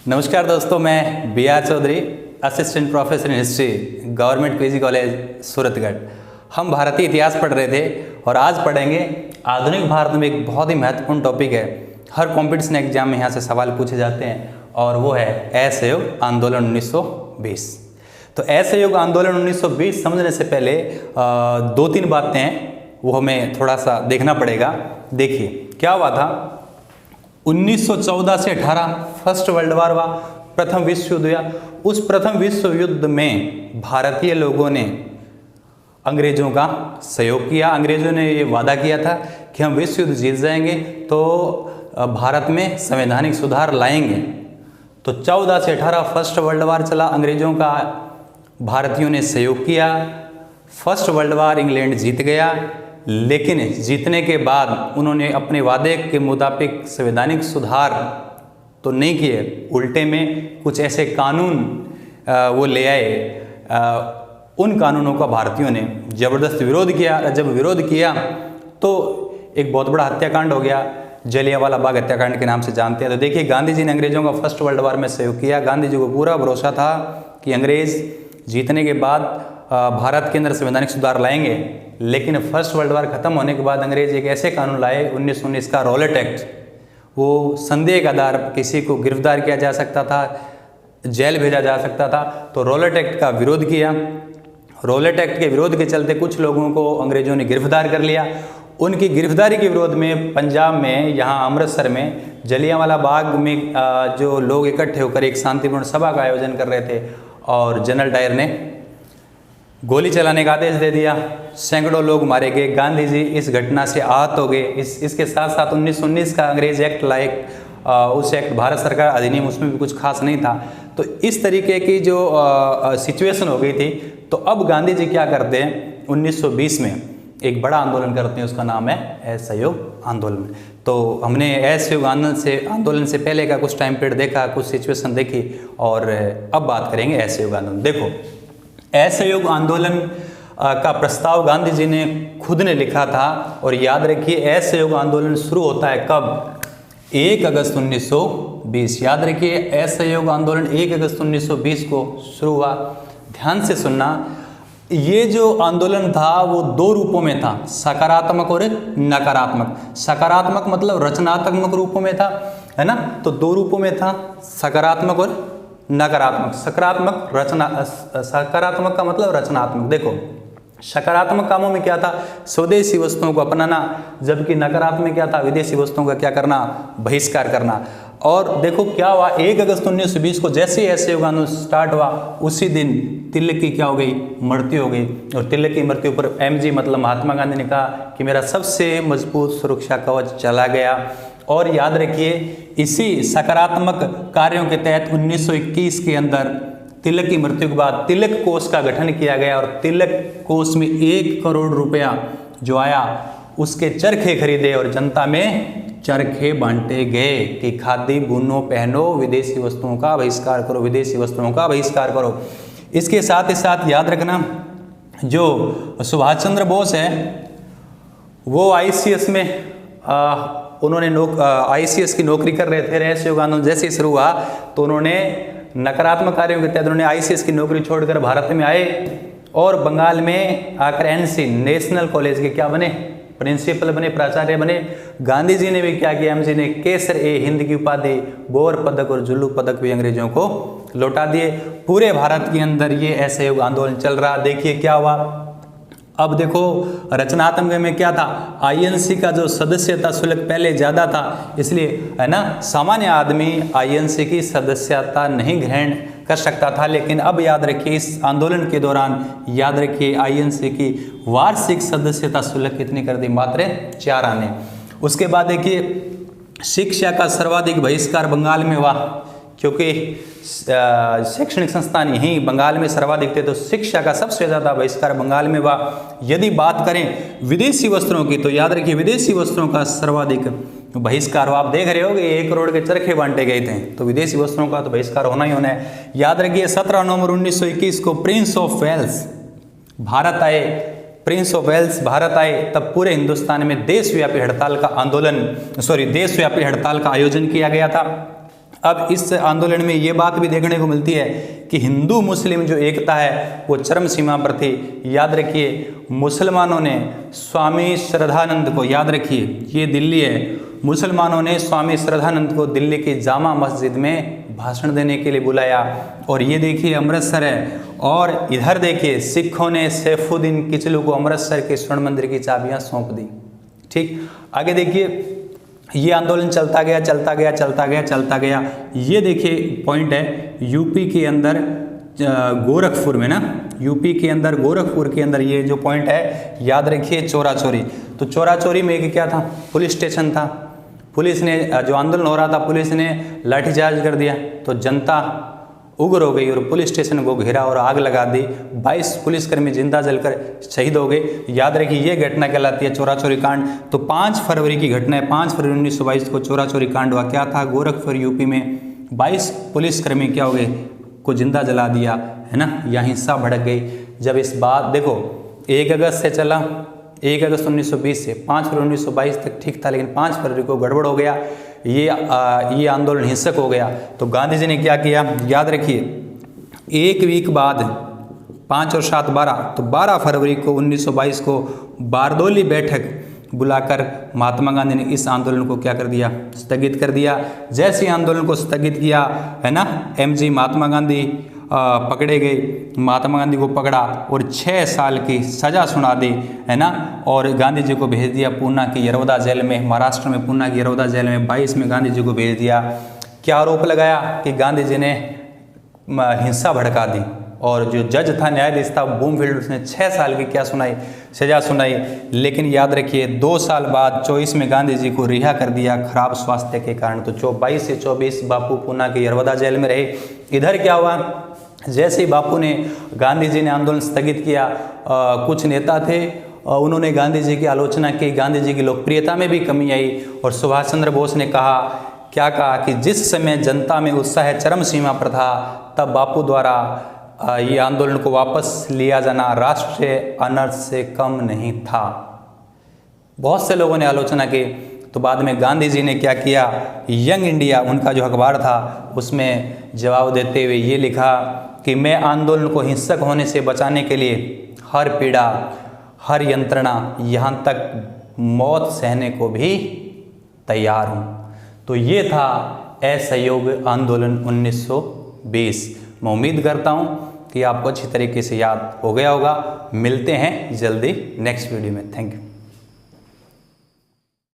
नमस्कार दोस्तों, मैं B R Chaudhary, assistant professor in history, government PG college Suratgarh. हम भारतीय इतिहास पढ़ रहे थे और आज पढ़ेंगे आधुनिक भारत में एक बहुत ही महत्वपूर्ण टॉपिक है। हर कॉम्पिटिशन एग्जाम में यहाँ से सवाल पूछे जाते हैं और वो है असहयोग आंदोलन 1920। तो असहयोग आंदोलन 1920 समझने से पहले दो तीन बातें हैं वो हमें थोड़ा सा देखना पड़ेगा। देखिए क्या हुआ था। 1914 से 18 फर्स्ट वर्ल्ड वार हुआ, प्रथम विश्व युद्ध हुआ। उस प्रथम विश्व युद्ध में भारतीय लोगों ने अंग्रेजों का सहयोग किया। अंग्रेजों ने ये वादा किया था कि हम विश्व युद्ध जीत जाएंगे तो भारत में संवैधानिक सुधार लाएंगे। तो 14 से 18 फर्स्ट वर्ल्ड वार चला, अंग्रेजों का भारतीयों ने सहयोग किया। फर्स्ट वर्ल्ड वार इंग्लैंड जीत गया, लेकिन जीतने के बाद उन्होंने अपने वादे के मुताबिक संवैधानिक सुधार तो नहीं किए, उल्टे में कुछ ऐसे कानून वो ले आए। उन कानूनों का भारतीयों ने ज़बरदस्त विरोध किया। जब विरोध किया तो एक बहुत बड़ा हत्याकांड हो गया, जलियांवाला बाग हत्याकांड के नाम से जानते हैं। तो देखिए, गांधी जी ने अंग्रेजों का फर्स्ट वर्ल्ड वार में सहयोग किया। गांधी जी को पूरा भरोसा था कि अंग्रेज़ जीतने के बाद भारत के अंदर संवैधानिक सुधार लाएंगे। लेकिन फर्स्ट वर्ल्ड वार खत्म होने के बाद अंग्रेज एक ऐसे कानून लाए 1919 का रॉलेट एक्ट। वो संदेह के आधार पर किसी को गिरफ्तार किया जा सकता था, जेल भेजा जा सकता था। तो रॉलेट एक्ट का विरोध किया। रॉलेट एक्ट के विरोध के चलते कुछ लोगों को अंग्रेजों ने गिरफ्तार कर लिया। उनकी गिरफ्तारी के विरोध में पंजाब में, यहाँ अमृतसर में जलियांवाला बाग में जो लोग इकट्ठे होकर एक शांतिपूर्ण सभा का आयोजन कर रहे थे और जनरल डायर ने गोली चलाने का आदेश दे दिया। सैकड़ों लोग मारे गए। गांधी जी इस घटना से आहत हो गए। इसके साथ साथ 1919 का अंग्रेज एक्ट लाए, उस एक्ट भारत सरकार अधिनियम, उसमें भी कुछ खास नहीं था। तो इस तरीके की जो सिचुएशन हो गई थी। तो अब गांधी जी क्या करते हैं, 1920 में एक बड़ा आंदोलन करते हैं, उसका नाम है असहयोग आंदोलन। तो हमने असहयोग आंदोलन से पहले का कुछ टाइम पीरियड देखा, कुछ सिचुएशन देखी और अब बात करेंगे असहयोग आंदोलन। देखो, असहयोग आंदोलन का प्रस्ताव गांधी जी ने खुद ने लिखा था। और याद रखिए, असहयोग आंदोलन शुरू होता है कब? 1 अगस्त 1920। याद रखिए, असहयोग आंदोलन 1 अगस्त 1920 को शुरू हुआ। ध्यान से सुनना, ये जो आंदोलन था वो दो रूपों में था, सकारात्मक और नकारात्मक। सकारात्मक मतलब रचनात्मक रूपों में था, है ना। तो दो रूपों में था, सकारात्मक और नकारात्मक। सकारात्मक का मतलब रचनात्मक। देखो, सकारात्मक कामों में क्या था? स्वदेशी वस्तुओं को अपनाना, जबकि नकारात्मक क्या था? विदेशी वस्तुओं का क्या करना? बहिष्कार करना। और देखो क्या हुआ, 1 अगस्त 1920 को जैसे ही असहयोग आंदोलन स्टार्ट हुआ, उसी दिन तिलक की क्या हो गई? मृत्यु हो गई। और तिलक की मृत्यु पर MG मतलब महात्मा गांधी ने कहा कि मेरा सबसे मजबूत सुरक्षा कवच चला गया। और याद रखिए, इसी सकारात्मक कार्यों के तहत 1921 के अंदर तिलक की मृत्यु के बाद तिलक कोष का गठन किया गया। और तिलक कोष में 1 करोड़ रुपया जो आया, उसके चरखे खरीदे और जनता में चरखे बांटे गए कि खादी बुनो पहनो, विदेशी वस्तुओं का बहिष्कार करो, विदेशी वस्तुओं का बहिष्कार करो। इसके साथ ही साथ याद रखना, जो सुभाष चंद्र बोस है वो ICS में उन्होंने ICS की नौकरी कर रहे थे। असहयोग आंदोलन जैसे ही शुरू हुआ तो उन्होंने नकारात्मक कार्यों के तहत उन्होंने ICS की नौकरी छोड़कर भारत में आए और बंगाल में आकर NC नेशनल कॉलेज के क्या बने? प्रिंसिपल बने, प्राचार्य बने। गांधी जी ने भी क्या किया? MG ने केसर-ए-हिंद की उपाधि, बोर पदक और जुल्लू पदक भी अंग्रेजों को लौटा दिए। पूरे भारत के अंदर ये असहयोग आंदोलन चल रहा। देखिए क्या हुआ। अब देखो, रचनात्मक में क्या था? INC का जो सदस्यता शुल्क पहले ज़्यादा था, इसलिए, है ना, सामान्य आदमी INC की सदस्यता नहीं ग्रहण कर सकता था। लेकिन अब याद रखिए, इस आंदोलन के दौरान याद रखिए, INC की वार्षिक सदस्यता शुल्क कितनी कर दी? मात्र 4 आने। उसके बाद देखिए, शिक्षा का सर्वाधिक बहिष्कार बंगाल में हुआ, क्योंकि शैक्षणिक संस्थान यहीं बंगाल में सर्वाधिक थे। तो शिक्षा का सबसे ज़्यादा बहिष्कार बंगाल में हुआ। यदि बात करें विदेशी वस्त्रों की, तो याद रखिए, विदेशी वस्त्रों का सर्वाधिक बहिष्कार हुआ। आप देख रहे हो कि 1 करोड़ के चरखे बांटे गए थे, तो विदेशी वस्त्रों का तो बहिष्कार होना ही होना है। याद रखिए, 17 नवंबर 1921 को प्रिंस ऑफ वेल्स भारत आए। प्रिंस ऑफ वेल्स भारत आए तब पूरे हिंदुस्तान में देशव्यापी हड़ताल का आयोजन किया गया था। अब इस आंदोलन में ये बात भी देखने को मिलती है कि हिंदू मुस्लिम जो एकता है वो चरम सीमा पर थी। याद रखिए, मुसलमानों ने स्वामी श्रद्धानंद को, याद रखिए ये दिल्ली है, मुसलमानों ने स्वामी श्रद्धानंद को दिल्ली की जामा मस्जिद में भाषण देने के लिए बुलाया। और ये देखिए अमृतसर है, और इधर देखिए सिखों ने सैफुद्दीन किचलू को अमृतसर के स्वर्ण मंदिर की चाबियां सौंप दी। ठीक, आगे देखिए, ये आंदोलन चलता गया चलता गया चलता गया चलता गया। ये देखिए पॉइंट है, यूपी के अंदर गोरखपुर में ना, यूपी के अंदर गोरखपुर के अंदर ये जो पॉइंट है, याद रखिए चोरा चोरी। तो चोरा चोरी में एक क्या था, पुलिस स्टेशन था। पुलिस ने, जो आंदोलन हो रहा था, पुलिस ने लाठीचार्ज कर दिया, तो जनता उग्र हो गई और पुलिस स्टेशन को घेरा और आग लगा दी। 22 पुलिसकर्मी जिंदा जलकर शहीद हो गए। याद रखिए ये घटना कहलाती है चोरा चोरी कांड। तो 5 फरवरी की घटना है, 5 फरवरी 1922 को चोरा चोरी कांड हुआ। क्या था, गोरखपुर यूपी में 22 पुलिसकर्मी क्या हो गए, को जिंदा जला दिया, है ना। यहाँ हिंसा भड़क गई। जब इस बात देखो 1 अगस्त से चला, 1 अगस्त 1920 से 5 फरवरी 1922 तक ठीक था, लेकिन 5 फरवरी को गड़बड़ हो गया, ये आंदोलन हिंसक हो गया। तो गांधी जी ने क्या किया, याद रखिए 1 वीक बाद 5 और 7 12, तो 12 फरवरी को 1922 को बारदोली बैठक बुलाकर महात्मा गांधी ने इस आंदोलन को क्या कर दिया, स्थगित कर दिया। जैसे आंदोलन को स्थगित किया, है ना, MG महात्मा गांधी पकड़े गए, महात्मा गांधी को पकड़ा और 6 साल की सज़ा सुना दी, है ना। और गांधी जी को भेज दिया पूना की यरवदा जेल में, महाराष्ट्र में पूना की यरवदा जेल में 22 में गांधी जी को भेज दिया। क्या आरोप लगाया कि गांधी जी ने हिंसा भड़का दी। और जो जज था, न्यायाधीश था बूमफील्ड, उसने 6 साल की क्या सुनाई, सजा सुनाई। लेकिन याद रखिए 2 साल बाद 24 में गांधी जी को रिहा कर दिया खराब स्वास्थ्य के कारण। तो 22 से 24 बापू पूना के यरवदा जेल में रहे। इधर क्या हुआ, जैसे ही बापू ने, गांधी जी ने आंदोलन स्थगित किया, कुछ नेता थे, उन्होंने गांधी जी की आलोचना की, गांधी जी की लोकप्रियता में भी कमी आई। और सुभाष चंद्र बोस ने कहा, क्या कहा कि जिस समय जनता में उत्साह चरम सीमा पर था, तब बापू द्वारा ये आंदोलन को वापस लिया जाना राष्ट्रीय अनर्थ से कम नहीं था। बहुत से लोगों ने आलोचना की। तो बाद में गांधी जी ने क्या किया, यंग इंडिया उनका जो अखबार था, उसमें जवाब देते हुए ये लिखा कि मैं आंदोलन को हिंसक होने से बचाने के लिए हर पीड़ा, हर यंत्रणा, यहाँ तक मौत सहने को भी तैयार हूँ। तो ये था असहयोग आंदोलन 1920। मैं उम्मीद करता हूँ कि आपको अच्छी तरीके से याद हो गया होगा। मिलते हैं जल्दी नेक्स्ट वीडियो में। Thank you.